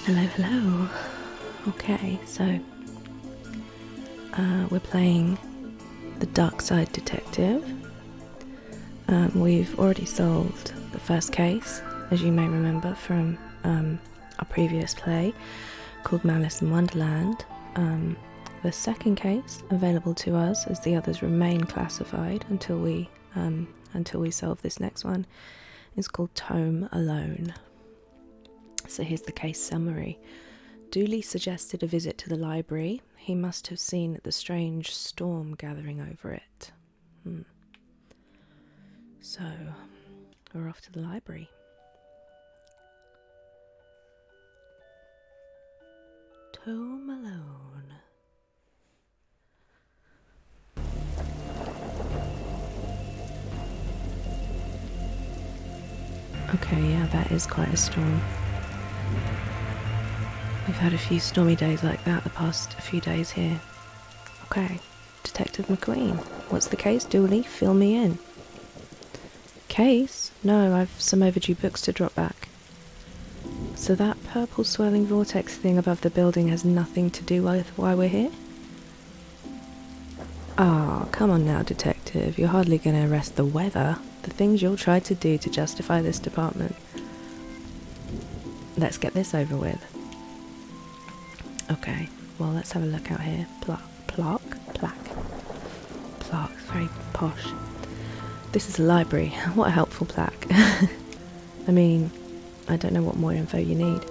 Hello, hello. Okay, so we're playing the Darkside Detective. We've already solved the first case, as you may remember from our previous play, called Malice in Wonderland. The second case, available to us as the others remain classified until we solve this next one, is called Tome Alone. So here's the case summary. Dooley suggested a visit to the library. He must have seen the strange storm gathering over it. So, we're off to the library. Tome Alone. Okay, yeah, that is quite a storm. We've had a few stormy days like that the past few days here. Okay, Detective McQueen, what's the case, Dooley? Fill me in. Case? No, I've some overdue books to drop back. So that purple swirling vortex thing above the building has nothing to do with why we're here? Ah, come on now, Detective. You're hardly going to arrest the weather. The things you'll try to do to justify this department. Let's get this over with. Okay, well, let's have a look out here. Plaque, very posh. This is a library. What a helpful plaque. I mean, I don't know what more info you need.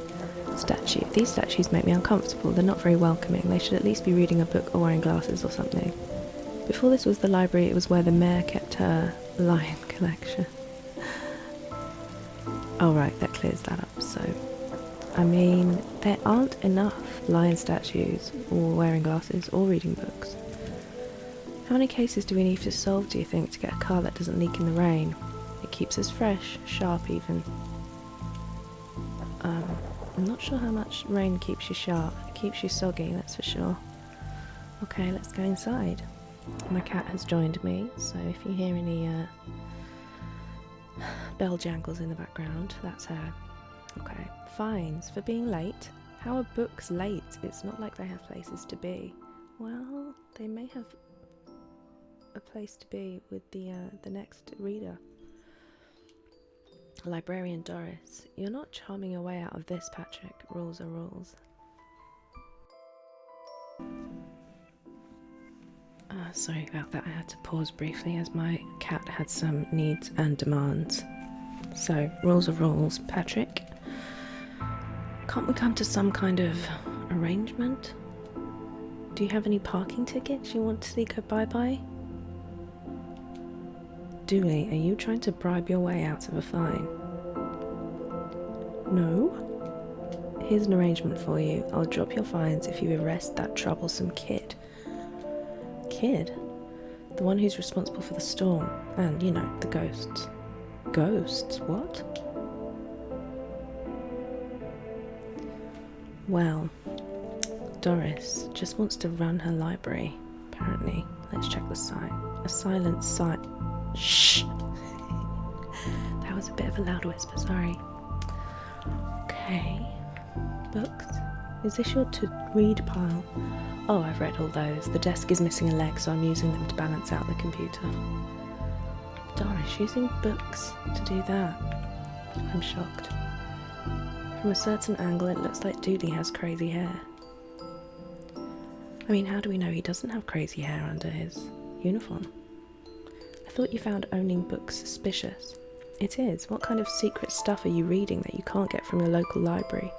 Statue. These statues make me uncomfortable. They're not very welcoming. They should at least be reading a book or wearing glasses or something. Before this was the library, it was where the mayor kept her lion collection. Oh right, that clears that up. So, I mean, there aren't enough lion statues or wearing glasses or reading books. How many cases do we need to solve, do you think, to get a car that doesn't leak in the rain? It keeps us fresh, sharp even. I'm not sure how much rain keeps you sharp. It keeps you soggy, that's for sure. Okay, let's go inside. My cat has joined me, so if you hear any bell jangles in the background, that's her. Okay, fines for being late. How are books late? It's not like they have places to be. Well, they may have a place to be with the next reader. Librarian Doris, you're not charming your way out of this, Patrick. Rules are rules. Sorry about that, I had to pause briefly as my cat had some needs and demands. So, rules are rules. Patrick, can't we come to some kind of arrangement? Do you have any parking tickets you want to say goodbye by? Dooley, are you trying to bribe your way out of a fine? No? Here's an arrangement for you. I'll drop your fines if you arrest that troublesome kid. Kid? The one who's responsible for the storm and, you know, the ghosts. Ghosts? What? Well, Doris just wants to run her library, apparently. Let's check the sign. A silent sign. Shh! That was a bit of a loud whisper, sorry. Okay. Books? Is this your to-read pile? Oh, I've read all those. The desk is missing a leg, so I'm using them to balance out the computer. Doris, using books to do that? I'm shocked. From a certain angle, it looks like Dooley has crazy hair. I mean, how do we know he doesn't have crazy hair under his uniform? I thought you found owning books suspicious. It is. What kind of secret stuff are you reading that you can't get from your local library?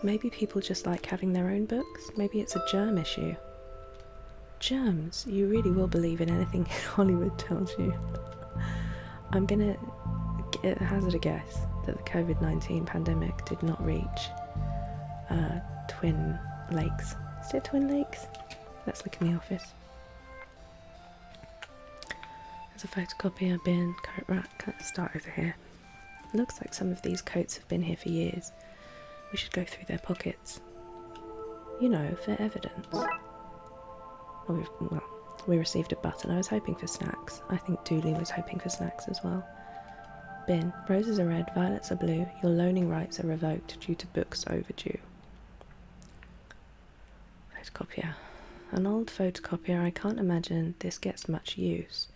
Maybe people just like having their own books. Maybe it's a germ issue. Germs? You really will believe in anything Hollywood tells you. I'm gonna hazard a guess that the COVID-19 pandemic did not reach Twin Lakes. Is it Twin Lakes? Let's look in the office. There's a photocopier, bin, coat rack. Let's start over here. It looks like some of these coats have been here for years. We should go through their pockets. You know, for evidence. We received a button. I was hoping for snacks. I think Dooley was hoping for snacks as well. Bin. Roses are red, violets are blue. Your loaning rights are revoked due to books overdue. Photocopier. An old photocopier. I can't imagine this gets much use.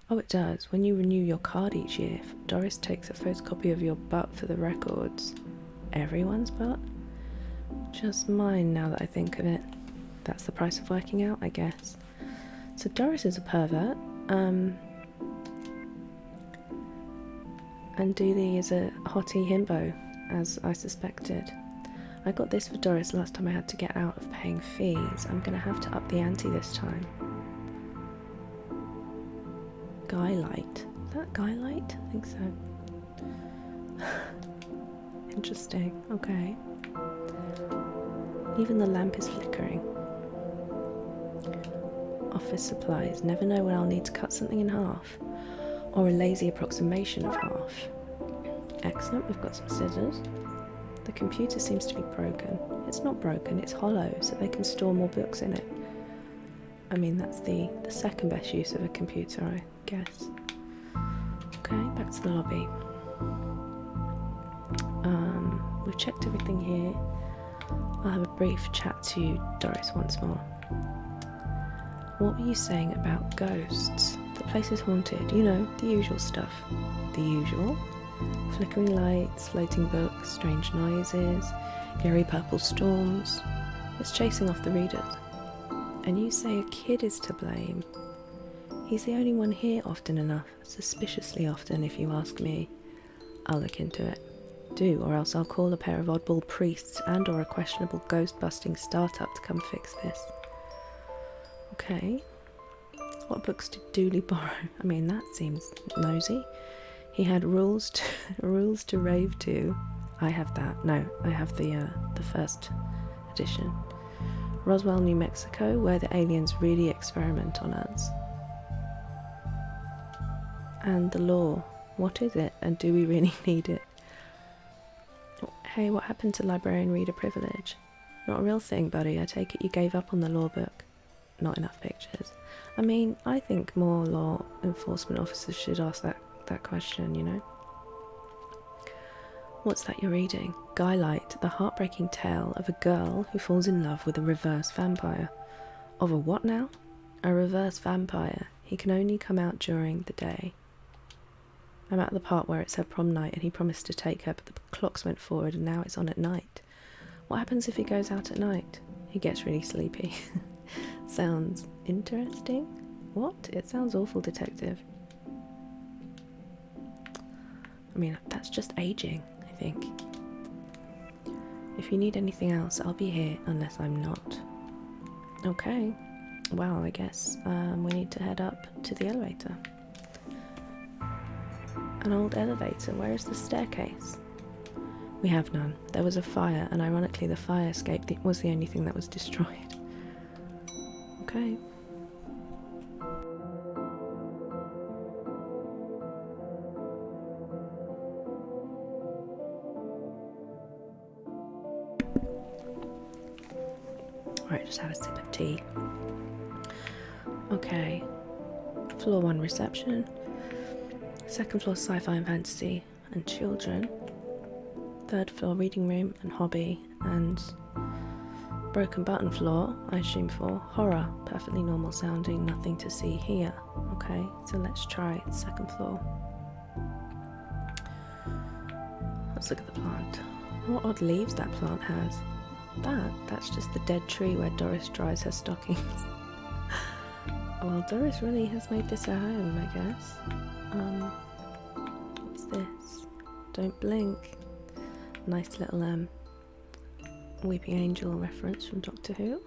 Oh, it does. When you renew your card each year, Doris takes a photocopy of your butt for the records. Everyone's butt? Just mine, now that I think of it. That's the price of working out, I guess. So Doris is a pervert. And Dooley is a hottie himbo, as I suspected. I got this for Doris last time I had to get out of paying fees. I'm going to have to up the ante this time. Guy light. Is that guy light? I think so. Interesting. Okay. Even the lamp is flickering. Office supplies. Never know when I'll need to cut something in half. Or a lazy approximation of half. Excellent, we've got some scissors. The computer seems to be broken. It's not broken, it's hollow, so they can store more books in it. I mean, that's the second best use of a computer, I guess. Okay, back to the lobby. We've checked everything here. I'll have a brief chat to Doris once more. What were you saying about ghosts? The place is haunted, you know, the usual stuff. The usual? Flickering lights, floating books, strange noises, eerie purple storms. It's chasing off the readers. And you say a kid is to blame. He's the only one here often enough, suspiciously often if you ask me. I'll look into it. Do, or else I'll call a pair of oddball priests and or a questionable ghost-busting startup to come fix this. Okay. What books did Dooley borrow? I mean, that seems nosy. He had rules to rave to. I have that. No, I have the first edition. Roswell, New Mexico, where the aliens really experiment on us. And the law. What is it, and do we really need it? Hey, what happened to librarian reader privilege? Not a real thing, buddy. I take it you gave up on the law book. Not enough pictures. I mean, I think more law enforcement officers should ask that question, you know? What's that you're reading? Guy Light, the heartbreaking tale of a girl who falls in love with a reverse vampire. Of a what now? A reverse vampire. He can only come out during the day. I'm at the part where it's her prom night and he promised to take her, but the clocks went forward and now it's on at night. What happens if he goes out at night? He gets really sleepy. Sounds interesting? What? It sounds awful, detective. I mean, that's just aging, I think. If you need anything else, I'll be here unless I'm not. Okay. Well, I guess we need to head up to the elevator. An old elevator. Where is the staircase? We have none. There was a fire, and ironically the fire escape was the only thing that was destroyed. Okay. Alright, just have a sip of tea. Okay. Floor 1 reception. Second floor sci-fi and fantasy and children. Third floor reading room and hobby, and broken button floor, I assume for horror. Perfectly normal sounding, nothing to see here. Okay, so let's try the second floor. Let's look at the plant. What odd leaves that plant has. That's just the dead tree where Doris dries her stockings. Well, Doris really has made this her home, I guess. What's this? Don't blink. Nice little Weeping Angel reference from Doctor Who.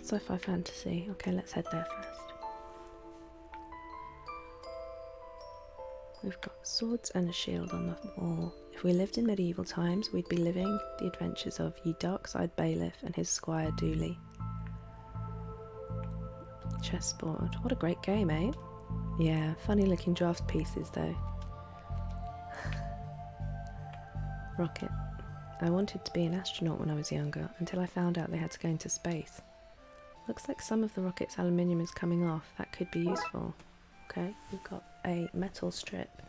Sci-fi fantasy. Okay, let's head there first. We've got swords and a shield on the wall. If we lived in medieval times, we'd be living the adventures of ye Darkside bailiff and his squire Dooley. Chessboard. What a great game, eh? Yeah, funny looking draft pieces though. Rocket. I wanted to be an astronaut when I was younger, until I found out they had to go into space. Looks like some of the rocket's aluminium is coming off. That could be useful. Okay, we've got a metal strip.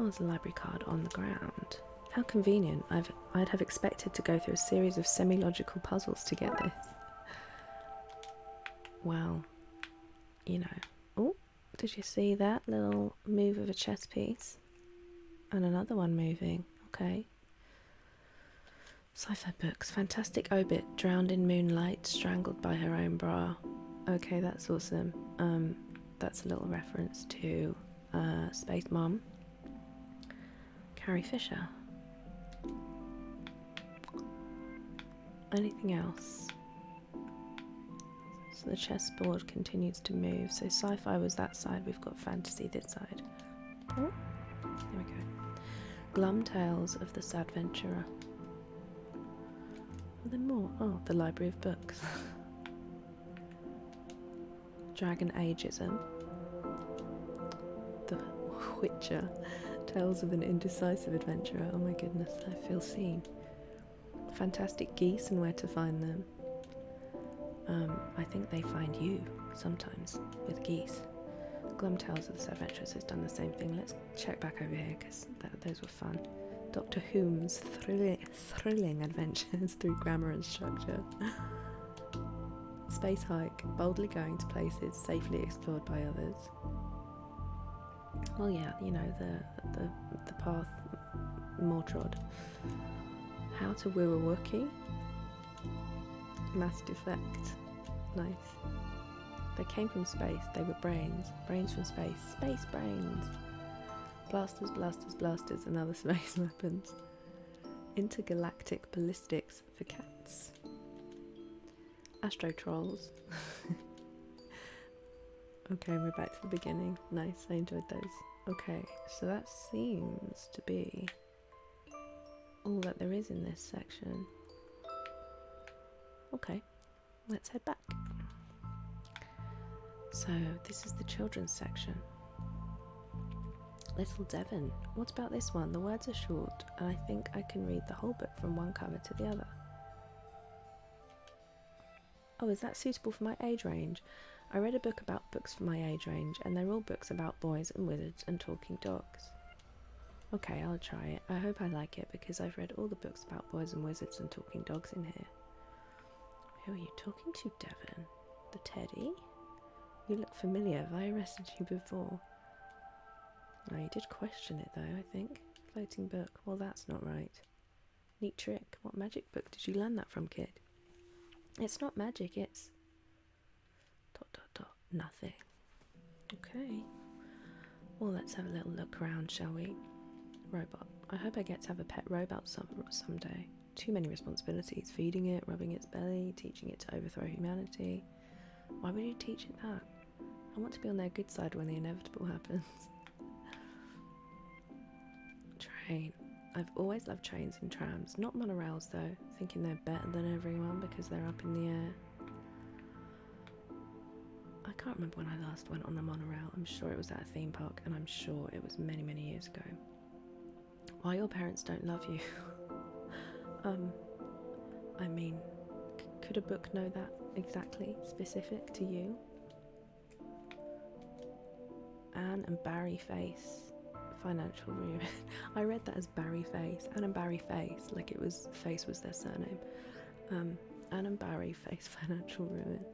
Oh, there's a library card on the ground. How convenient. I'd have expected to go through a series of semi-logical puzzles to get this. Well, you know. Oh, did you see that little move of a chess piece? And another one moving. Okay. Sci-fi books. Fantastic obit. Drowned in moonlight, strangled by her own bra. Okay, that's awesome. That's a little reference to Space Mom. Carrie Fisher. Anything else? So the chessboard continues to move. So sci-fi was that side, we've got fantasy this side. Oh, there we go. Glum Tales of the Sadventurer. Are there more? Oh, the Library of Books. Dragon Ageism. The Witcher. Tales of an Indecisive Adventurer. Oh my goodness, I feel seen. Fantastic Geese and Where to Find Them. I think they find you sometimes with geese. Glum Tales of the Sadventurers has done the same thing. Let's check back over here because those were fun. Dr. Whom's thrilling adventures through grammar and structure. Space Hike, boldly going to places safely explored by others. Well, yeah, you know, the path more trod. How to Woo a Wookiee. Mass Defect. Nice. They came from space. They were brains. Brains from space. Space brains. Blasters, blasters, blasters, and other space weapons. Intergalactic ballistics for cats. Astro Trolls. Okay, we're back to the beginning. Nice, I enjoyed those. Okay, so that seems to be all that there is in this section. Okay, let's head back. So this is the children's section. Little Devon. What about this one? The words are short, and I think I can read the whole book from one cover to the other. Oh, is that suitable for my age range? I read a book about books for my age range, and they're all books about boys and wizards and talking dogs. Okay, I'll try it. I hope I like it because I've read all the books about boys and wizards and talking dogs in here. Who are you talking to, Devon? The teddy? You look familiar. Have I arrested you before? Oh, you did question it though, I think. Floating book. Well, that's not right. Neat trick. What magic book did you learn that from, kid? It's not magic, it's... ... Nothing. Okay. Well, let's have a little look around, shall we? Robot. I hope I get to have a pet robot someday. Too many responsibilities. Feeding it, rubbing its belly, teaching it to overthrow humanity. Why would you teach it that? I want to be on their good side when the inevitable happens. Train. I've always loved trains and trams. Not monorails though, thinking they're better than everyone because they're up in the air. I can't remember when I last went on a monorail. I'm sure it was at a theme park, and I'm sure it was many, many years ago. Why your parents don't love you? I mean, could a book know that exactly, specific to you? Anne and Barry Face, financial ruin. I read that as Barry Face. Anne and Barry Face, like it was, Face was their surname. Anne and Barry Face, financial ruin.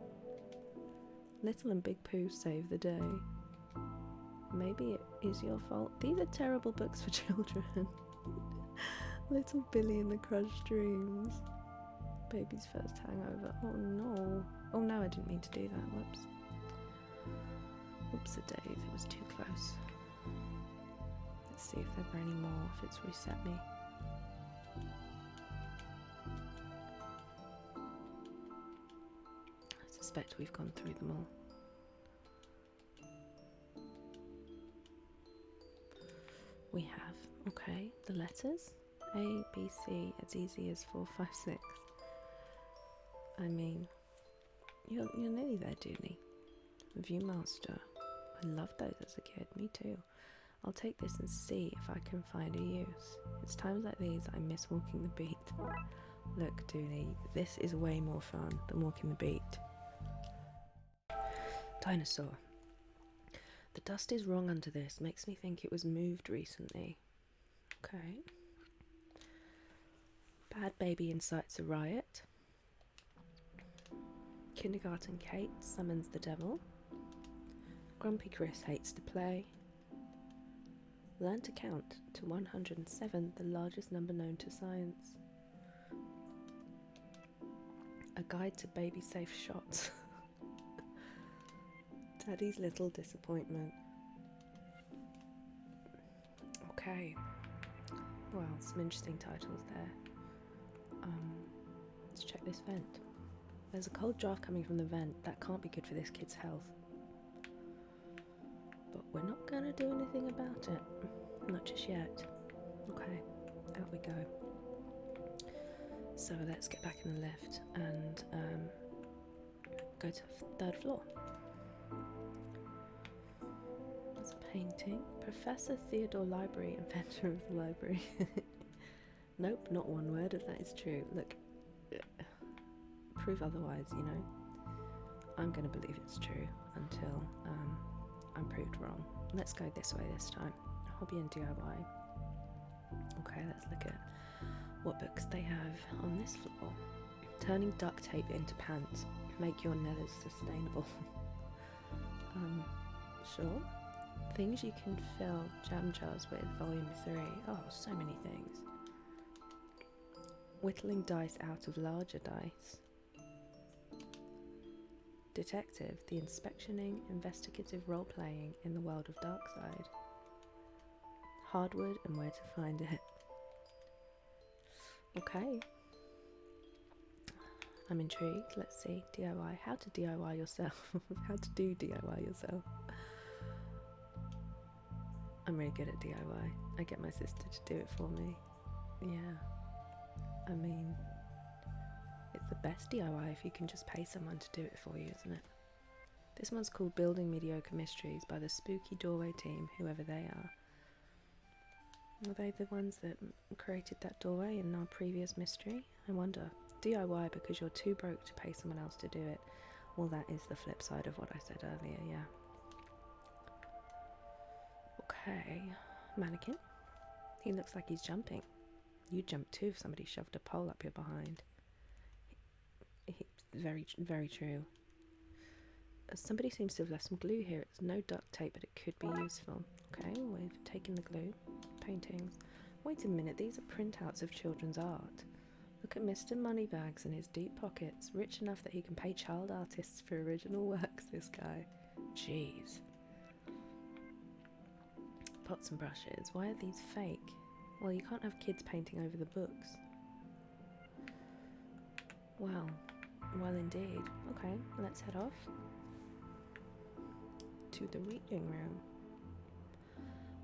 Little and Big Pooh save the day. Maybe it is your fault. These are terrible books for children. Little Billy and the Crushed Dreams. Baby's first hangover. Oh no. Oh no, I didn't mean to do that. Whoops. Oops a days, it was too close. Let's see if there were any more, if it's reset me. I suspect we've gone through them all. We have, okay, the letters. A, B, C, as easy as 4, 5, 6. I mean, you're nearly there, Dooney. Viewmaster. I loved those as a kid, me too. I'll take this and see if I can find a use. It's times like these I miss walking the beat. Look, Dooney, this is way more fun than walking the beat. Dinosaur. The dust is wrong under this. Makes me think it was moved recently. Okay. Bad baby incites a riot. Kindergarten Kate summons the devil. Grumpy Chris hates to play. Learn to count to 107, the largest number known to science. A guide to baby safe shots. Daddy's little disappointment. Okay. Well, some interesting titles there. Let's check this vent. There's a cold draft coming from the vent. That can't be good for this kid's health. But we're not going to do anything about it. Not just yet. Okay, out we go. So let's get back in the lift and go to the 3rd floor. There's a painting. Professor Theodore Library, inventor of the library. Nope, not one word of that is true. Look, prove otherwise, you know. I'm going to believe it's true until I'm proved wrong. Let's go this way this time. Hobby and DIY. Okay, let's look at what books they have on this floor. Turning duct tape into pants. Make your nethers sustainable. Sure. Things you can fill jam jars with, volume 3. Oh, so many things. Whittling dice out of larger dice. Detective, the inspectioning, investigative role-playing in the world of Darkside. Hardwood and where to find it. Okay. I'm intrigued. Let's see. DIY. How to DIY yourself. How to do DIY yourself. I'm really good at DIY. I get my sister to do it for me. Yeah. I mean, it's the best DIY if you can just pay someone to do it for you, isn't it? This one's called Building Mediocre Mysteries by the Spooky Doorway team, whoever they are. Were they the ones that created that doorway in our previous mystery? I wonder. DIY because you're too broke to pay someone else to do it. Well, that is the flip side of what I said earlier, yeah. Okay. Mannequin. He looks like he's jumping. You'd jump too if somebody shoved a pole up your behind. Very, very true. Somebody seems to have left some glue here. It's no duct tape, but it could be useful. Okay, we've taken the glue. Paintings. Wait a minute, these are printouts of children's art. Look at Mr. Moneybags and his deep pockets. Rich enough that he can pay child artists for original works, this guy. Jeez. Pots and brushes. Why are these fake? Well, you can't have kids painting over the books. Well indeed. Okay, let's head off to the reading room.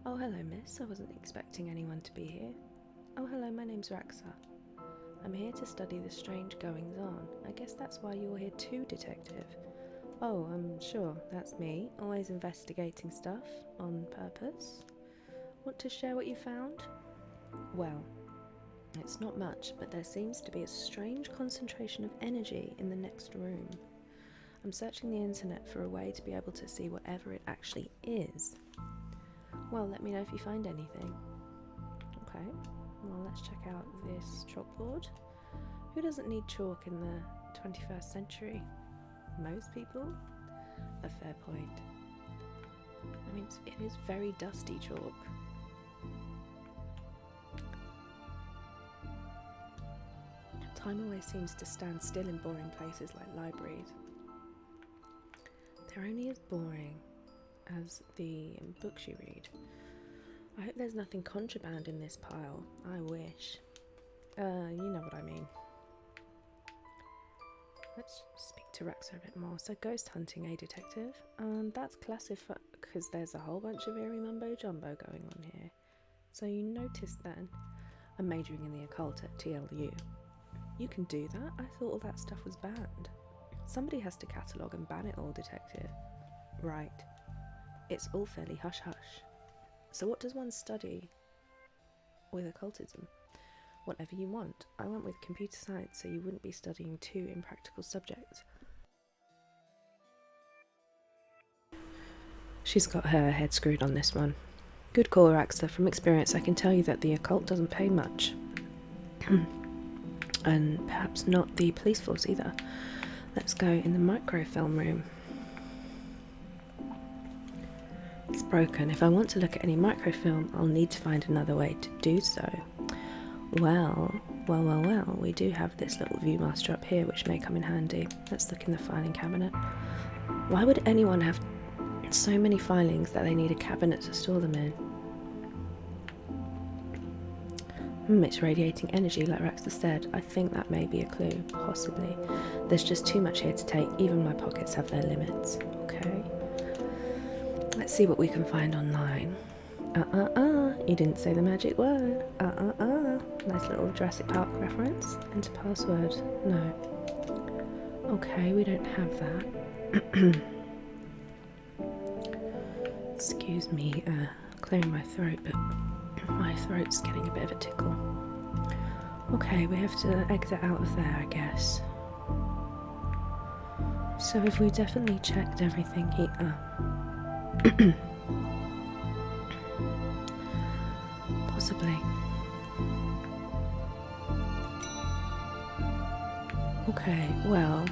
Oh, hello, miss. I wasn't expecting anyone to be here. Oh, hello, my name's Raxa. I'm here to study the strange goings-on. I guess that's why you're here too, detective. Oh, I'm sure, that's me. Always investigating stuff, on purpose. Want to share what you found? Well, it's not much, but there seems to be a strange concentration of energy in the next room. I'm searching the internet for a way to be able to see whatever it actually is. Well, let me know if you find anything. Okay, well, let's check out this chalkboard. Who doesn't need chalk in the 21st century? Most people? A fair point. I mean, it is very dusty chalk. Time always seems to stand still in boring places like libraries. They're only as boring as the books you read. I hope there's nothing contraband in this pile. I wish. You know what I mean. Let's speak to Raxa a bit more. So, ghost hunting, eh, detective? That's classified because there's a whole bunch of eerie mumbo jumbo going on here. So you noticed then? I'm majoring in the occult at TLU. You can do that? I thought all that stuff was banned. Somebody has to catalogue and ban it all, detective. Right. It's all fairly hush-hush. So what does one study with occultism? Whatever you want. I went with computer science so you wouldn't be studying two impractical subjects. She's got her head screwed on this one. Good call, Raxa. From experience, I can tell you that the occult doesn't pay much. And perhaps not the police force either. Let's go in the microfilm room. It's broken. If I want to look at any microfilm, I'll need to find another way to do so. Well, we do have this little Viewmaster up here, which may come in handy. Let's look in the filing cabinet. Why would anyone have so many filings that they need a cabinet to store them in? It's radiating energy, like Raxa said. I think that may be a clue, possibly. There's just too much here to take. Even my pockets have their limits. Okay. Let's see what we can find online. You didn't say the magic word. Nice little Jurassic Park reference. Enter password. No. Okay, we don't have that. Excuse me, clearing my throat, but my throat's getting a bit of a tickle. Okay, we have to exit out of there, I guess. So if we definitely checked everything here... Possibly. Okay, well...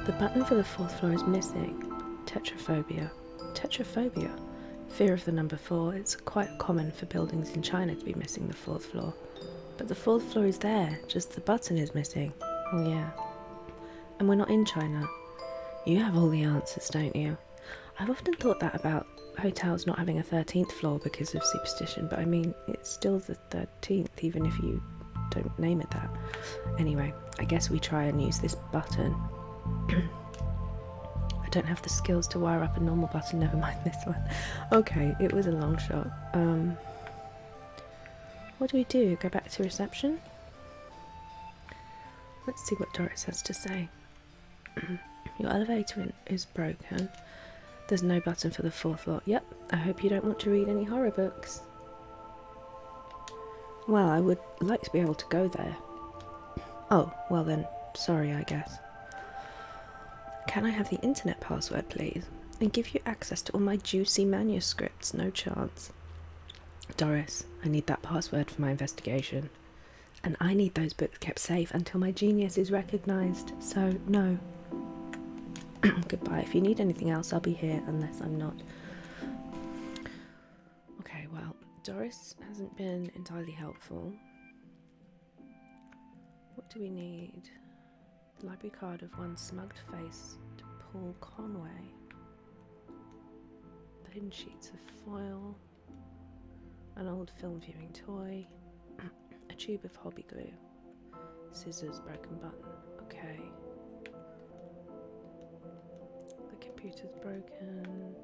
The button for the 4th floor is missing. Tetraphobia. Tetraphobia? Fear of the number 4. It's quite common for buildings in China to be missing the 4th floor. But the 4th floor is there, just the button is missing. Oh yeah. And we're not in China. You have all the answers, don't you? I've often thought that about hotels not having a 13th floor because of superstition, but I mean, it's still the 13th, even if you don't name it that. Anyway, I guess we try and use this button. I don't have the skills to wire up a normal button, never mind this one. Okay, it was a long shot. What do? Go back to reception? Let's see what Doris has to say. Your elevator is broken. There's no button for the 4th floor. Yep, I hope you don't want to read any horror books. Well, I would like to be able to go there. Oh, well then, sorry, I guess. Can I have the internet password, please? And give you access to all my juicy manuscripts? No chance. Doris, I need that password for my investigation. And I need those books kept safe until my genius is recognised, so no. Goodbye. If you need anything else, I'll be here, unless I'm not. Okay, well, Doris hasn't been entirely helpful. What do we need? Library card of one smugged-faced Paul Conway. Thin sheets of foil. An old film viewing toy. A tube of hobby glue. Scissors, broken button. Okay. The computer's broken.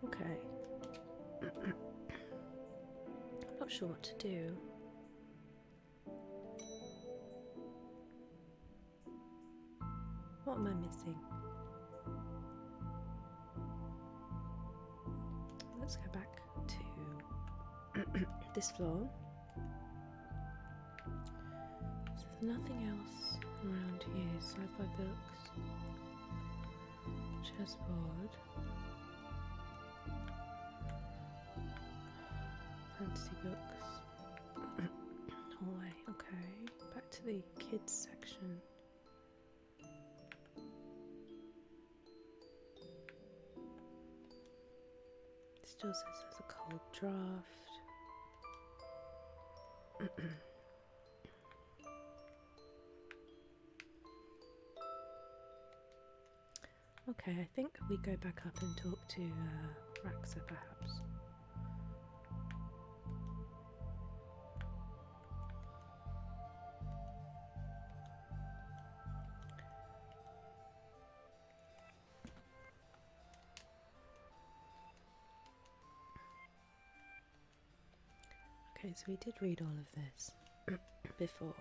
Okay. Not sure what to do. What am I missing? Let's go back to this floor. So there's nothing else around here. Sci-fi books, chessboard, fantasy books, hallway. Okay, back to the kids section. Still says there's a cold draft. Okay, I think we go back up and talk to Raxa, perhaps. Okay, so we did read all of this before.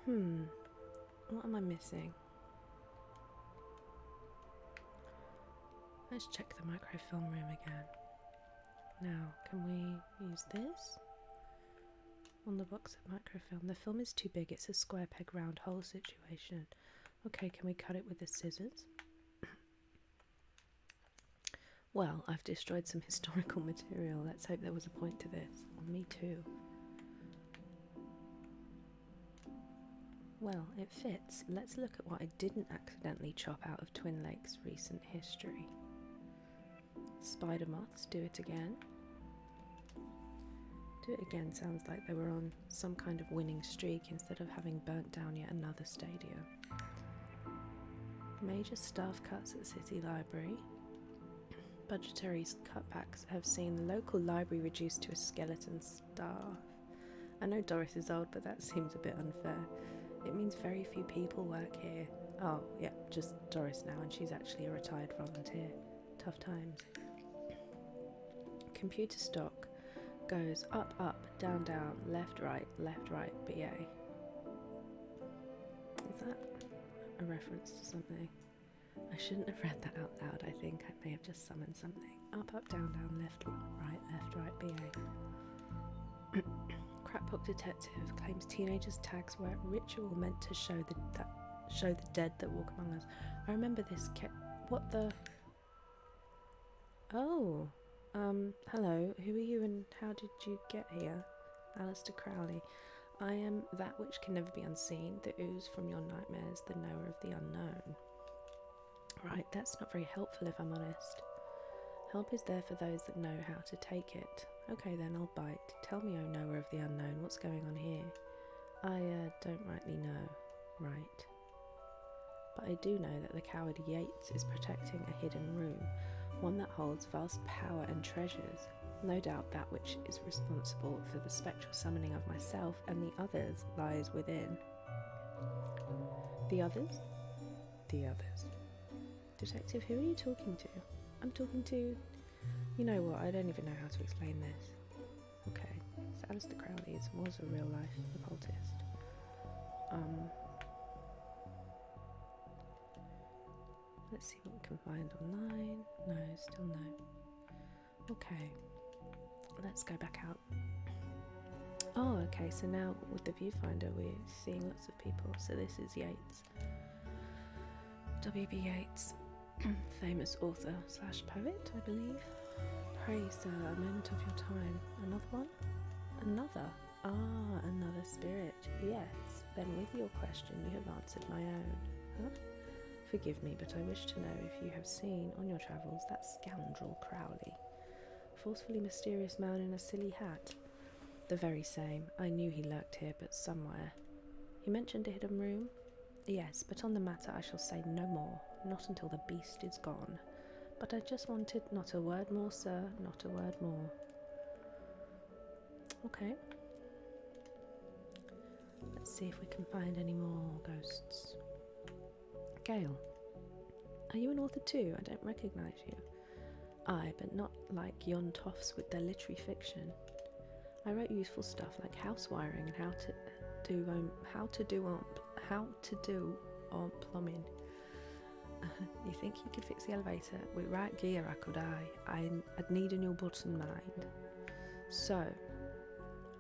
What am I missing? Let's check the microfilm room again. Now, can we use this? on the box of microfilm. The film is too big, it's a square peg round hole situation. Okay, can we cut it with the scissors? Well, I've destroyed some historical material. Let's hope there was a point to this. Well, me too. Well, it fits. Let's look at what I didn't accidentally chop out of Twin Lakes' recent history. Spider moths, do it again. Do it again sounds like they were on some kind of winning streak instead of having burnt down yet another stadium. Major staff cuts at City Library. Budgetary cutbacks have seen the local library reduced to a skeleton staff. I know Doris is old, but that seems a bit unfair. It means very few people work here. Oh, yeah, just Doris now, and she's actually a retired volunteer. Tough times. Computer stock goes up, up, down, down, left, right, BA. Is that a reference to something? I shouldn't have read that out loud, I think. I may have just summoned something. Up, up, down, down, left, right, BA. Crackpot Detective claims teenagers' tags were a ritual meant to show the dead that walk among us. I remember this. What the? Oh, hello. Who are you and how did you get here? Alistair Crowley. I am that which can never be unseen, the ooze from your nightmares, the knower of the unknown. Right, that's not very helpful if I'm honest. Help is there for those that know how to take it. Okay then, I'll bite. Tell me, O knower of the unknown, what's going on here? I don't rightly know. Right. But I do know that the coward Yates is protecting a hidden room, one that holds vast power and treasures. No doubt that which is responsible for the spectral summoning of myself and the others lies within. The others? The others. Detective, who are you talking to? I'm talking to... You know what, I don't even know how to explain this. Okay, so Alistair Crowley was a real-life occultist. Let's see what we can find online. No, still no. Okay, let's go back out. Oh, okay, so now with the viewfinder we're seeing lots of people. So this is Yeats. W.B. Yeats. Famous author / poet, I believe. Pray, sir, a moment of your time. Another one? Another? Ah, another spirit. Yes, then with your question you have answered my own. Huh? Forgive me, but I wish to know if you have seen on your travels that scoundrel Crowley. Forcefully mysterious man in a silly hat. The very same. I knew he lurked here, but somewhere. He mentioned a hidden room? Yes, but on the matter I shall say no more, not until the beast is gone. But I just wanted not a word more, sir, not a word more. Okay. Let's see if we can find any more ghosts. Gale. Are you an author too? I don't recognise you. Aye, but not like yon toffs with their literary fiction. I wrote useful stuff like house wiring and how to do on plumbing. You think you could fix the elevator? With right gear I could. I'd need a new button, mind. So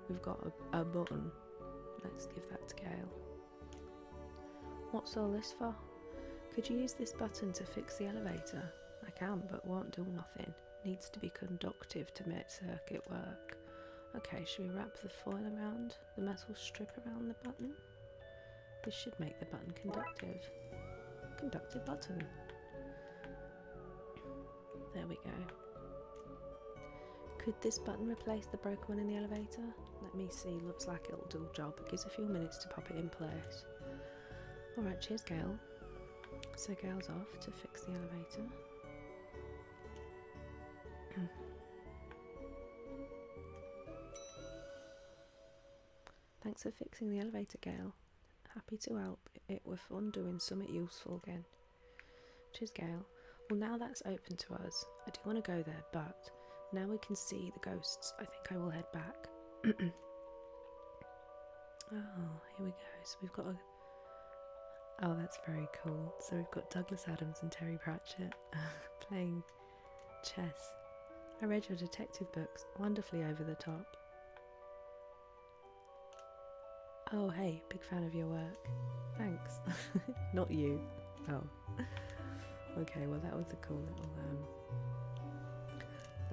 we've got a button. Let's give that to Gale. What's all this for? Could you use this button to fix the elevator? I can, but won't do nothing. Needs to be conductive to make circuit work. Okay, should we wrap the foil around the metal strip around the button? This should make the button conductive. Conductive button. There we go. Could this button replace the broken one in the elevator? Let me see, looks like it'll do the job. It gives a few minutes to pop it in place. Alright, cheers Gale. So Gale's off to fix the elevator. Thanks for fixing the elevator, Gale. Happy to help. It were fun doing something useful again. Cheers, Gale. Well, now that's open to us. I do want to go there, but now we can see the ghosts. I think I will head back. Oh, here we go. So we've got a... Oh, that's very cool. So we've got Douglas Adams and Terry Pratchett playing chess. I read your detective books. Wonderfully over the top. Oh, hey, big fan of your work. Thanks. Not you. Oh. Okay, well that was a cool little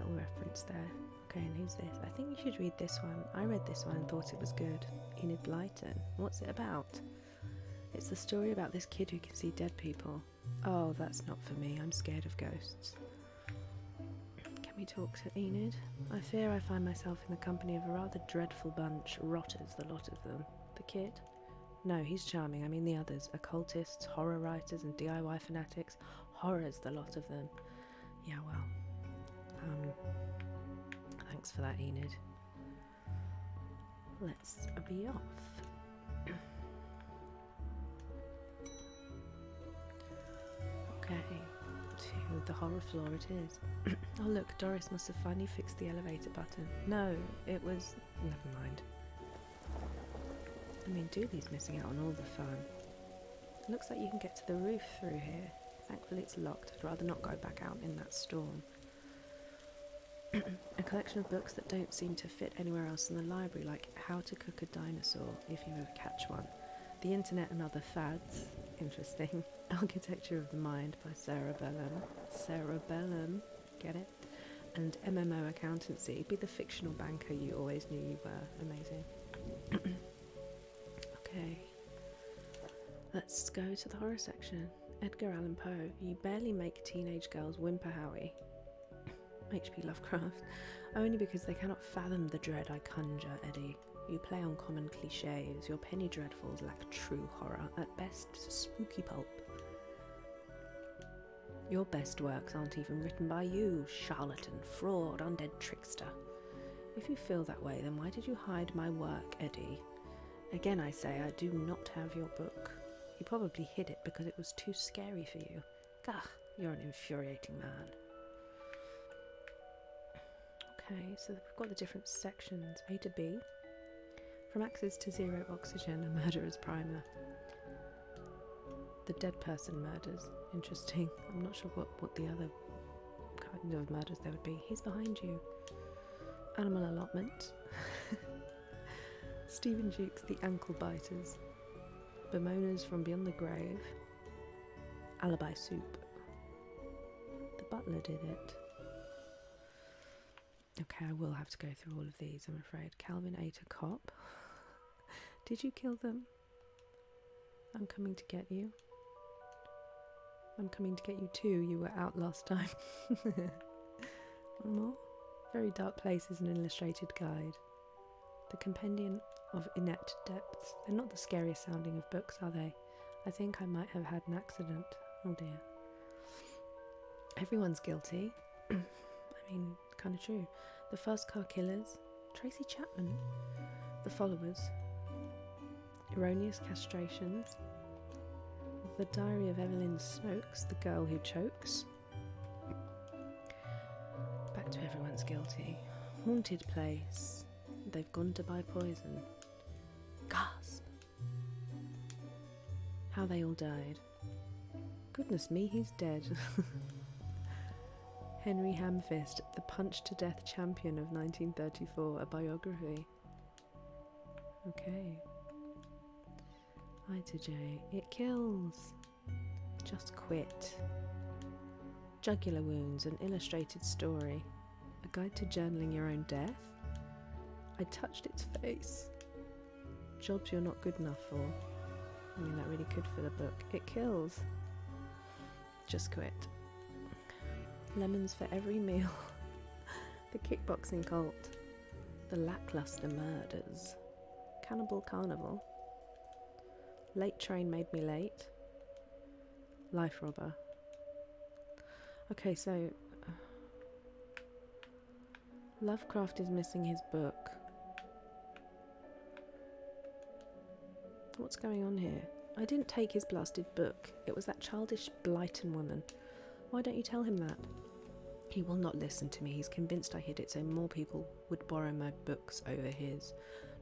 reference there. Okay, and who's this? I think you should read this one. I read this one and thought it was good. Enid Blyton. What's it about? It's the story about this kid who can see dead people. Oh, that's not for me. I'm scared of ghosts. Can we talk to Enid? I fear I find myself in the company of a rather dreadful bunch. Rotters, the lot of them. The kid? No, he's charming. I mean the others. Occultists, horror writers and DIY fanatics. Horrors, the lot of them. Yeah, well. Thanks for that, Enid. Let's be off. Okay, to the horror floor it is. Oh look, Doris must have finally fixed the elevator button. No, it was... never mind. I mean, Dooley's missing out on all the fun. It looks like you can get to the roof through here. Thankfully it's locked. I'd rather not go back out in that storm. A collection of books that don't seem to fit anywhere else in the library, like How to Cook a Dinosaur, if you ever catch one. The Internet and Other Fads. Interesting. Architecture of the Mind by Sarah Bellum. Sarah Bellum. Get it? And MMO Accountancy. Be the fictional banker you always knew you were. Amazing. Okay. Let's go to the horror section. Edgar Allan Poe. You barely make teenage girls whimper, Howie. H.P. Lovecraft. Only because they cannot fathom the dread I conjure, Eddie. You play on common cliches. Your penny dreadfuls lack true horror. At best, spooky pulp. Your best works aren't even written by you, charlatan, fraud, undead trickster. If you feel that way, then why did you hide my work, Eddie? Again, I say, I do not have your book. You probably hid it because it was too scary for you. Gah, you're an infuriating man. Okay, so we've got the different sections. A to B. From Axis to Zero Oxygen, a murderer's primer. The dead person murders. Interesting. I'm not sure what the other kind of murders there would be. He's behind you. Animal allotment. Stephen Jukes, The Ankle Biters. Bemoaners from Beyond the Grave. Alibi Soup. The butler did it. Okay, I will have to go through all of these, I'm afraid. Calvin ate a cop. Did you kill them? I'm coming to get you. I'm coming to get you too. You were out last time. One more. Very Dark Places, an illustrated guide. The Compendium of Inept Depths. They're not the scariest sounding of books, are they? I think I might have had an accident. Oh dear. Everyone's guilty. I mean, kind of true. The Fast Car Killers. Tracy Chapman. The Followers. Erroneous Castrations. The Diary of Evelyn Snokes, the girl who chokes. Back to Everyone's Guilty. Haunted Place. They've gone to buy poison. Gasp! How They All Died. Goodness me, he's dead. Henry Hamfist, the punch-to-death champion of 1934, a biography. Okay. I to J. It kills. Just quit. Jugular wounds, an illustrated story. A guide to journaling your own death. I touched its face. Jobs you're not good enough for. I mean, that really could fill a book. It kills. Just quit. Lemons for every meal. The Kickboxing Cult. The Lackluster Murders. Cannibal Carnival. Late Train Made Me Late. Life Robber. Okay, so Lovecraft is missing his book. What's going on here? I didn't take his blasted book. It was that childish Blyton woman. Why don't you tell him that? He will not listen to me. He's convinced I hid it so more people would borrow my books over his.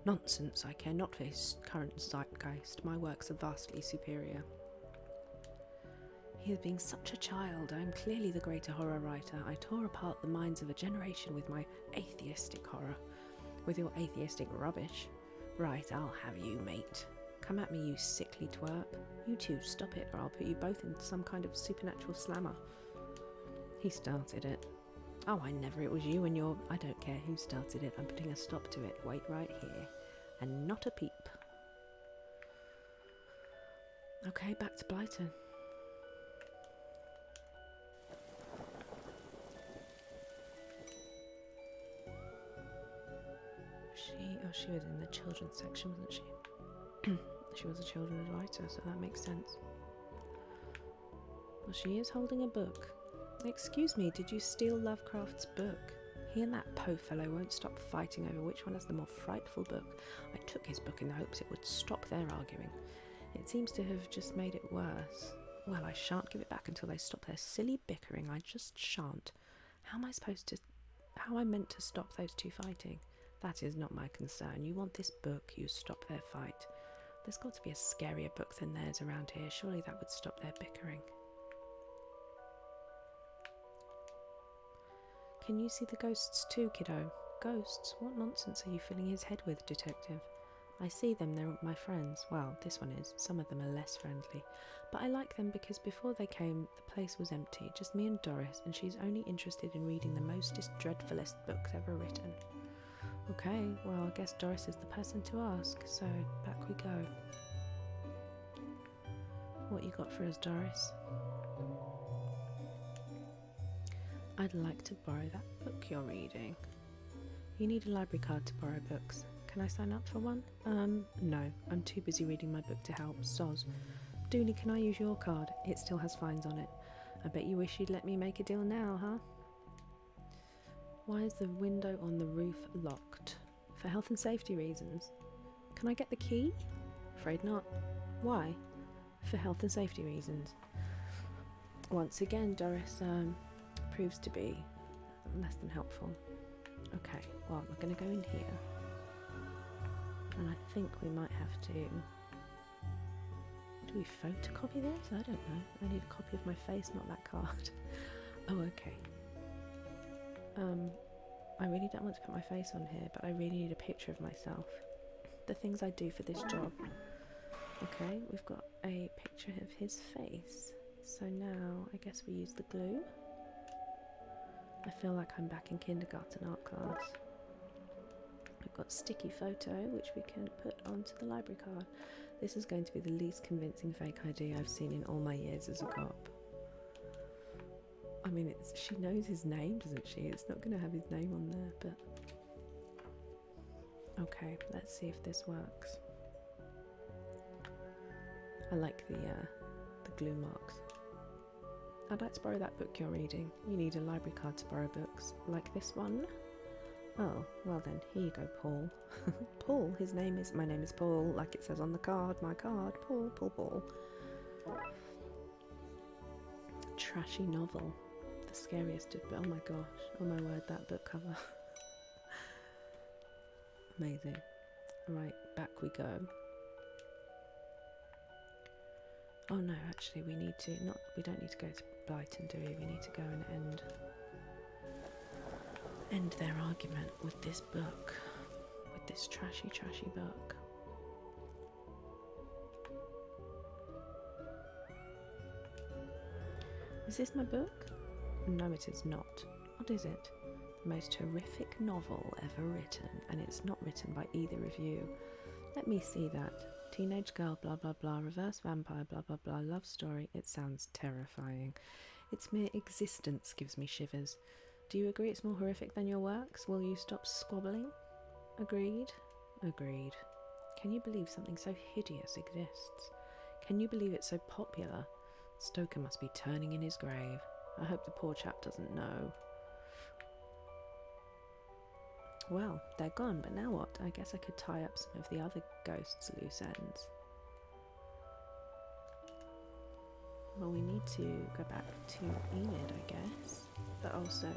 Nonsense. I care not for his current zeitgeist. My works are vastly superior. He is being such a child. I am clearly the greater horror writer. I tore apart the minds of a generation with my atheistic horror. With your atheistic rubbish. Right, I'll have you, mate. Come at me, you sickly twerp. You two, stop it, or I'll put you both in some kind of supernatural slammer. He started it. Oh, I never, it was you and your... I don't care who started it, I'm putting a stop to it. Wait right here. And not a peep. Okay, back to Blyton. She was in the children's section, wasn't she? She was a children's writer, so that makes sense. Well, she is holding a book. Excuse me, did you steal Lovecraft's book? He and that Poe fellow won't stop fighting over which one has the more frightful book. I took his book in the hopes it would stop their arguing. It seems to have just made it worse. Well, I shan't give it back until they stop their silly bickering. I just shan't. How am I meant to stop those two fighting? That is not my concern. You want this book, you stop their fight. There's got to be a scarier book than theirs around here. Surely that would stop their bickering. Can you see the ghosts too, kiddo? Ghosts? What nonsense are you filling his head with, detective? I see them, they're my friends. Well, this one is. Some of them are less friendly. But I like them because before they came, the place was empty. Just me and Doris, and she's only interested in reading the mostest dreadfulest books ever written. Okay, well, I guess Doris is the person to ask, so back we go. What you got for us, Doris? I'd like to borrow that book you're reading. You need a library card to borrow books. Can I sign up for one? No, I'm too busy reading my book to help. Soz. Dooley, can I use your card? It still has fines on it. I bet you wish you'd let me make a deal now, huh? Why is the window on the roof locked? For health and safety reasons. Can I get the key? Afraid not. Why? For health and safety reasons. Once again, Doris proves to be less than helpful. Okay, well, we're going to go in here. And I think we might have to... Do we photocopy this? I don't know. I need a copy of my face, not that card. Oh, okay. I really don't want to put my face on here, but I really need a picture of myself. The things I do for this job. Okay, we've got a picture of his face. So now, I guess we use the glue. I feel like I'm back in kindergarten art class. We've got sticky photo, which we can put onto the library card. This is going to be the least convincing fake ID I've seen in all my years as a cop. I mean, she knows his name, doesn't she? It's not going to have his name on there, but... Okay, let's see if this works. I like the glue marks. I'd like to borrow that book you're reading. You need a library card to borrow books. Like this one? Oh, well then, here you go, Paul. Paul, my name is Paul, like it says on the card, my card, Paul. Trashy novel. The scariest of, oh my gosh, oh my word, that book cover. Amazing. Right, back we go. Oh no, actually we don't need to go to Blyton, do we? We need to go and end their argument with this book. With this trashy book. Is this my book? No, it is not. What is it? The most horrific novel ever written, and it's not written by either of you. Let me see that. Teenage girl, blah blah blah, reverse vampire, blah blah blah, love story. It sounds terrifying. Its mere existence gives me shivers. Do you agree it's more horrific than your works? Will you stop squabbling? Agreed? Agreed. Can you believe something so hideous exists? Can you believe it's so popular? Stoker must be turning in his grave. I hope the poor chap doesn't know. Well, they're gone, but now what? I guess I could tie up some of the other ghosts' loose ends. Well, we need to go back to Enid, I guess. But also,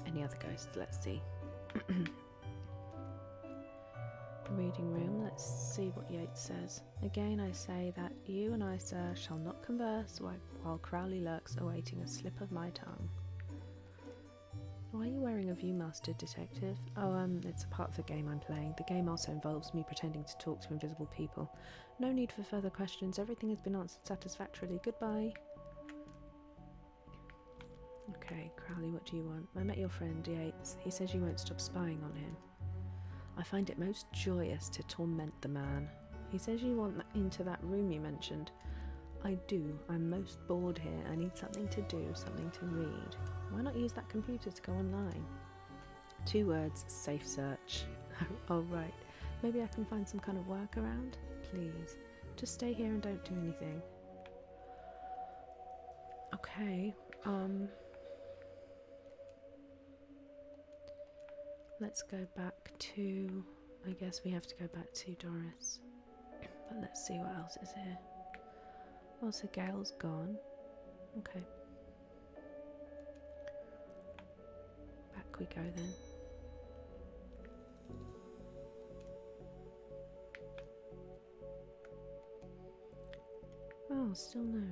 any other ghosts? Let's see. Reading room, let's see what Yeats says. Again I say that you and I, sir, shall not converse while Crowley lurks awaiting a slip of my tongue. Oh, Why are you wearing a Viewmaster, Detective? Oh, it's a part of the game I'm playing. The game also involves me pretending to talk to invisible people. No need for further questions. Everything has been answered satisfactorily. Goodbye. Okay, Crowley, what do you want? I met your friend, Yates. He says you won't stop spying on him. I find it most joyous to torment the man. He says you want into that room you mentioned. I do. I'm most bored here. I need something to do, something to read. Why not use that computer to go online? 2 words, safe search. Oh, right. Maybe I can find some kind of workaround? Please. Just stay here and don't do anything. Okay, let's go back to... I guess we have to go back to Doris. But let's see what else is here. Oh, so Gail's gone. Okay. Back we go then. Oh, still no.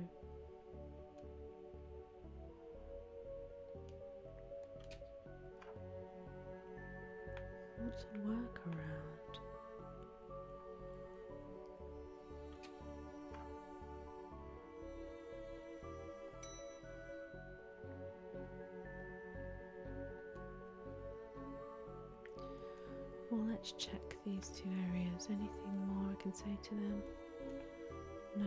What's a workaround? Well, let's check these 2 areas. Anything more I can say to them? No.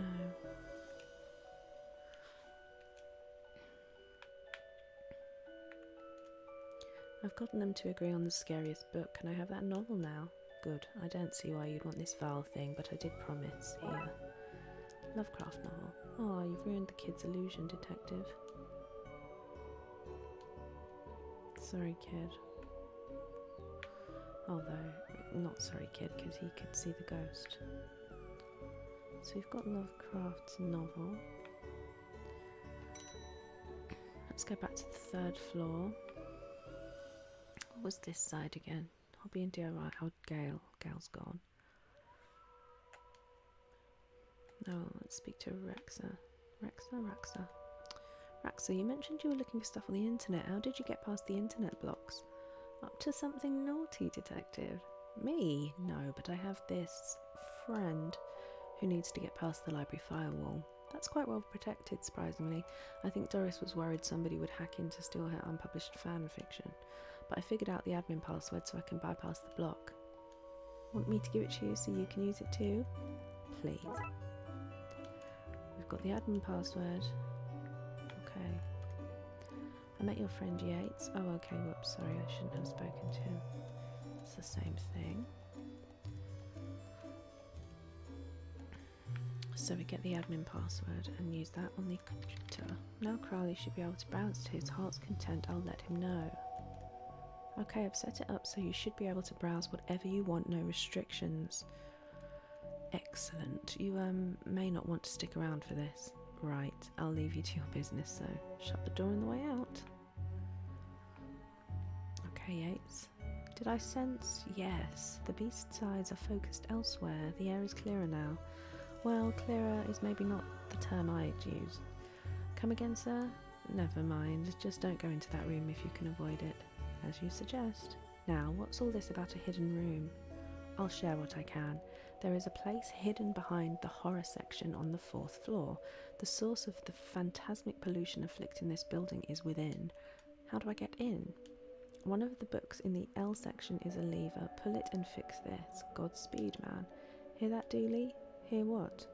I've gotten them to agree on the scariest book. Can I have that novel now? Good. I don't see why you'd want this vile thing, but I did promise. Here. Lovecraft novel. Oh, you've ruined the kid's illusion, Detective. Sorry, kid. Although, not sorry, kid, because he could see the ghost. So we've got Lovecraft's novel. Let's go back to the 3rd floor. What was this side again? Hobby and DIY. Oh, Gail's gone. No, let's speak to Rexa. Rexa, you mentioned you were looking for stuff on the internet. How did you get past the internet blocks? Up to something naughty, Detective. Me? No, but I have this friend who needs to get past the library firewall. That's quite well protected, surprisingly. I think Doris was worried somebody would hack in to steal her unpublished fan fiction. But I figured out the admin password so I can bypass the block. Want me to give it to you so you can use it too? Please. We've got the admin password. Okay. I met your friend Yates. Oh, okay, whoops, sorry, I shouldn't have spoken to him. It's the same thing. So we get the admin password and use that on the computer. Now Crowley should be able to browse to his heart's content. I'll let him know. Okay, I've set it up so you should be able to browse whatever you want, no restrictions. Excellent. You may not want to stick around for this. Right, I'll leave you to your business, so shut the door on the way out. Okay, Yates. Did I sense? Yes. The beast's eyes are focused elsewhere. The air is clearer now. Well, clearer is maybe not the term I'd use. Come again, sir? Never mind. Just don't go into that room if you can avoid it. As you suggest. Now, what's all this about a hidden room? I'll share what I can. There is a place hidden behind the horror section on the 4th floor. The source of the phantasmic pollution afflicting this building is within. How do I get in? One of the books in the L section is a lever. Pull it and fix this. Godspeed, man. Hear that, Dooley? Hear what?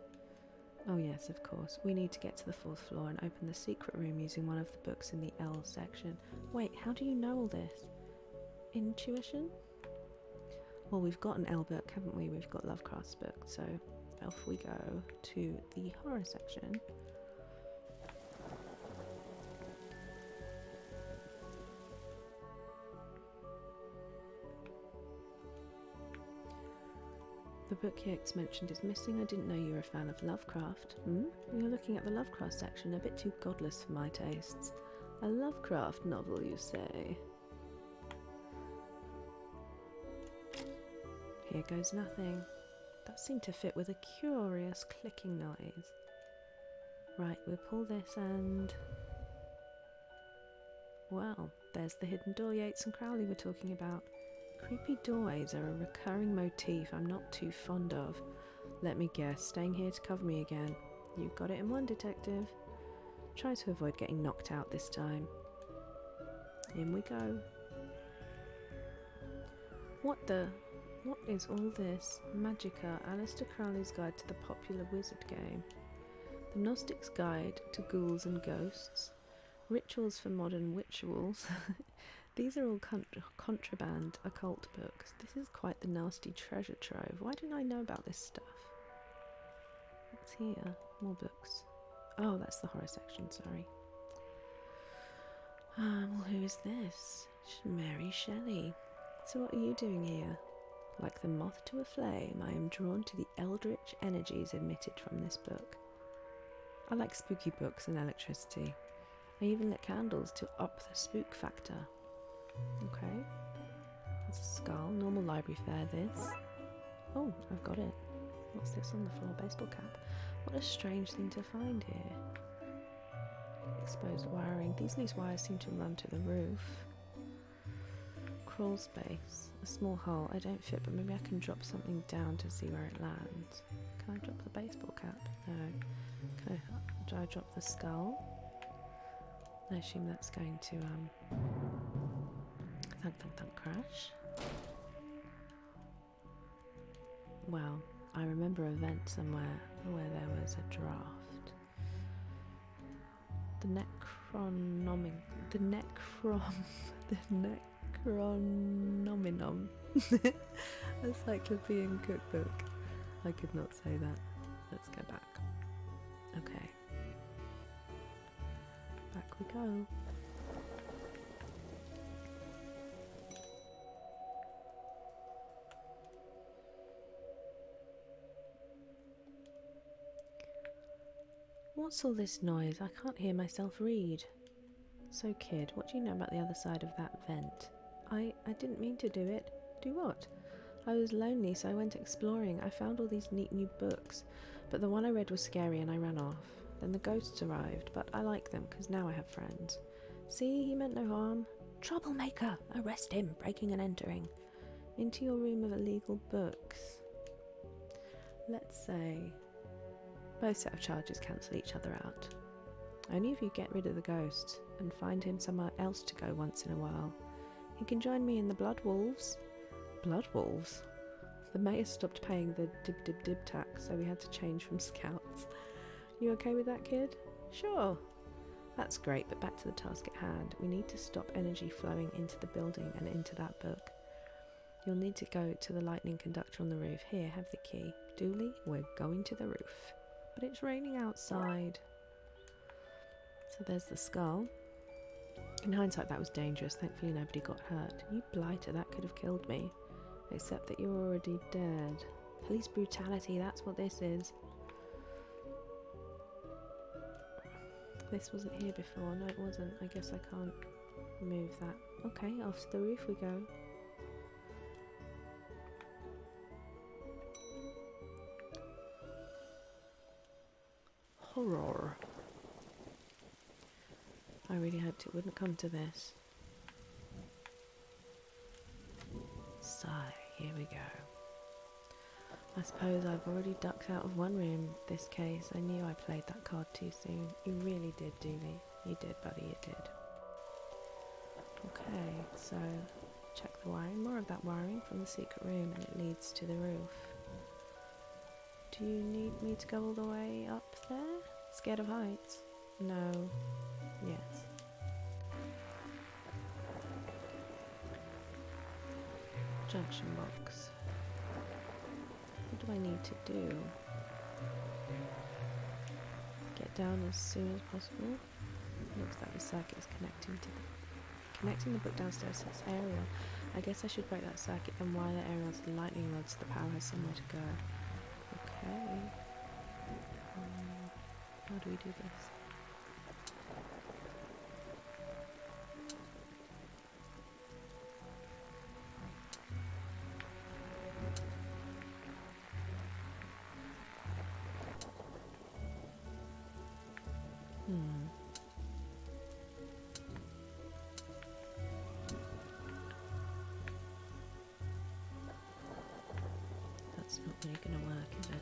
Oh yes, of course. We need to get to the 4th floor and open the secret room using one of the books in the L section. Wait, how do you know all this? Intuition? Well, we've got an L book, haven't we? We've got Lovecraft's book, so off we go to the horror section. The book Yates mentioned is missing. I didn't know you were a fan of Lovecraft. You're looking at the Lovecraft section, a bit too godless for my tastes. A Lovecraft novel, you say? Here goes nothing. That seemed to fit with a curious clicking noise. Right, we'll pull this and... Well, there's the hidden door Yates and Crowley were talking about. Creepy doorways are a recurring motif I'm not too fond of. Let me guess, staying here to cover me again. You've got it in one, detective. Try to avoid getting knocked out this time. In we go. What is all this? Magica, Aleister Crowley's Guide to the Popular Wizard Game. The Gnostic's Guide to Ghouls and Ghosts. Rituals for Modern Witchuals. These are all contraband occult books. This is quite the nasty treasure trove. Why didn't I know about this stuff? What's here? More books. Oh, that's the horror section, sorry. Well, who is this? Mary Shelley. So what are you doing here? Like the moth to a flame, I am drawn to the eldritch energies emitted from this book. I like spooky books and electricity. I even lit candles to up the spook factor. Okay. It's a skull. Normal library fare, this. Oh, I've got it. What's this on the floor? Baseball cap. What a strange thing to find here. Exposed wiring. These loose wires seem to run to the roof. Crawl space. A small hole. I don't fit, but maybe I can drop something down to see where it lands. Can I drop the baseball cap? No. Do I drop the skull? I assume that's going to thunk thunk thunk crash. Well, I remember a vent somewhere where there was a draft. The Necronominum. A cyclopean cookbook. I could not say that. Let's go back. Okay. Back we go. What's all this noise? I can't hear myself read. So kid, what do you know about the other side of that vent? I didn't mean to do it. Do what? I was lonely, so I went exploring. I found all these neat new books, but the one I read was scary and I ran off. Then the ghosts arrived, but I like them because now I have friends. See, he meant no harm. Troublemaker! Arrest him, breaking and entering. Into your room of illegal books. Let's say both set of charges cancel each other out. Only if you get rid of the ghost and find him somewhere else to go once in a while. He can join me in the Blood Wolves. Blood Wolves? The mayor stopped paying the dib tax, so we had to change from scouts. You okay with that, kid? Sure. That's great, but back to the task at hand. We need to stop energy flowing into the building and into that book. You'll need to go to the lightning conductor on the roof. Here, have the key. Dooley, we're going to the roof. But it's raining outside. So there's the skull. In hindsight, that was dangerous. Thankfully, nobody got hurt. You blighter, that could have killed me. Except that you're already dead. Police brutality, that's what this is. This wasn't here before. No, it wasn't. I guess I can't move that. Okay, off the roof we go. Horror. I really hoped it wouldn't come to this. So, here we go. I suppose I've already ducked out of one room this case. I knew I played that card too soon. You really did, Dooley. You did, buddy, you did. Okay, so check the wiring. More of that wiring from the secret room, and it leads to the roof. Do you need me to go all the way up there? Scared of heights? No. Yes. Junction box. What do I need to do? Get down as soon as possible. Looks like the circuit is connecting the book downstairs to its aerial. I guess I should break that circuit and wire the aerial to the lightning rod so the power has somewhere to go. Okay. How do we do this? It's not really going to work, is it?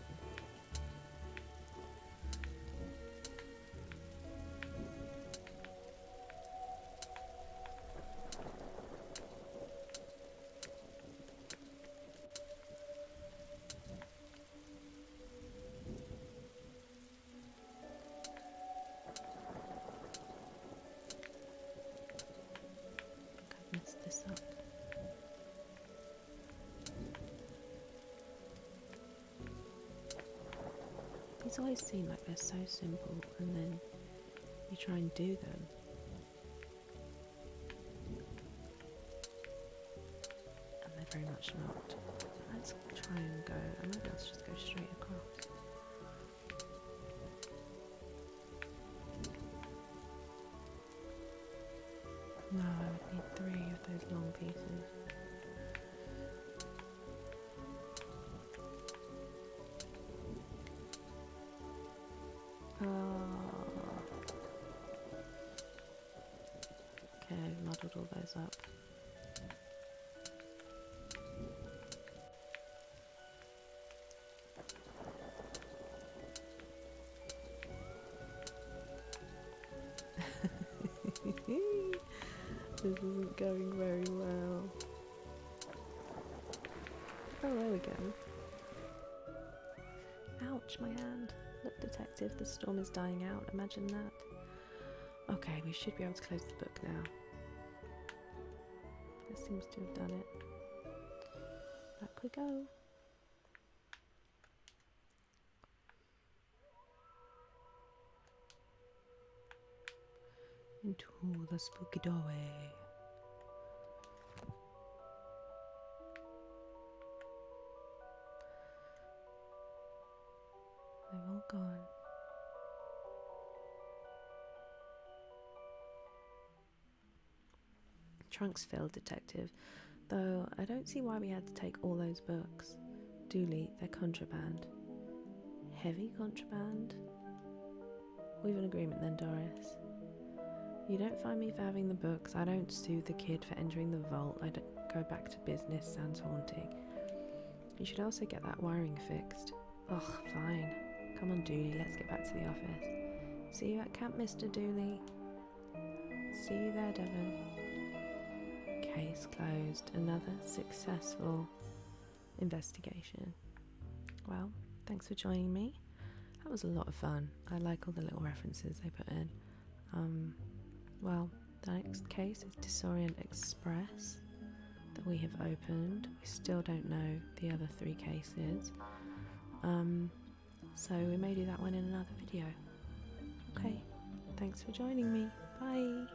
I've messed this up. These always seem like they're so simple, and then you try and do them. And they're very much not. Let's try and go, and maybe let's just go straight across. No, I would need 3 of those long pieces. Oh. Okay, I've muddled all those up. This isn't going very well. Oh, there we go. Ouch, my hand. Look, detective, the storm is dying out. Imagine that. Okay, we should be able to close the book now. This seems to have done it. Back we go. Into the spooky doorway. They've all gone. Trunk's filled, detective. Though I don't see why we had to take all those books. Dooley, they're contraband. Heavy contraband? We've an agreement then, Doris. You don't find me for having the books. I don't sue the kid for entering the vault. I don't go back to business. Sounds haunting. You should also get that wiring fixed. Ugh, fine. Come on, Dooley, let's get back to the office. See you at camp, Mr. Dooley. See you there, Devon. Case closed. Another successful investigation. Well, thanks for joining me. That was a lot of fun. I like all the little references they put in. Well, the next case is Disorient Express that we have opened. We still don't know the other 3 cases. So we may do that one in another video. Okay, thanks for joining me. Bye.